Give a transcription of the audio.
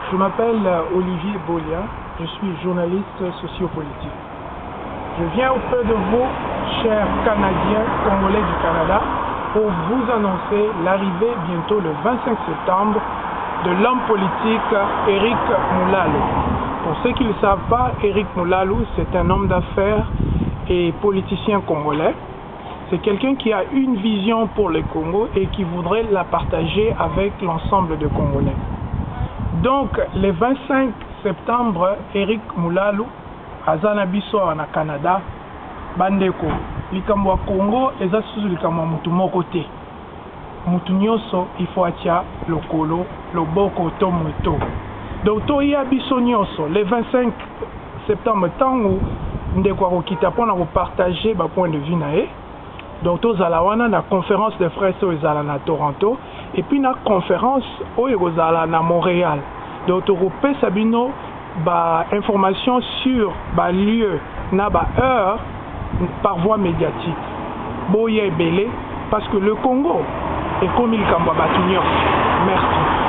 Je m'appelle Olivier Bolia, je suis journaliste sociopolitique. Je viens auprès de vous, chers Canadiens, Congolais du Canada, pour vous annoncer l'arrivée bientôt le 25 septembre de l'homme politique Éric Moulalo. Pour ceux qui ne le savent pas, Éric Moulalo, c'est un homme d'affaires et politicien congolais. C'est quelqu'un qui a une vision pour le Congo et qui voudrait la partager avec l'ensemble des Congolais. Donc, le 25 septembre, Éric Moulalo, azana biso na Canada, bandeko, likambo ya Congo eza susu likambo ya mutu moko te. Mutu nyonso ifo atia lokolo, loboko to moto. Donc, toya biso nyonso, le 25 septembre, tango ndeko akokita mpona kopartager ba point de vue na ye. Donc, tozala wana na conférence de frères oyo ezala na Toronto et puis na conférence oyo ezala na Montréal. Donc, tokopesa bino ba information sur ba lieu na ba heure par voie médiatique. Boye ebele parce que le Congo est comme il kamba batu nyonso. Merci.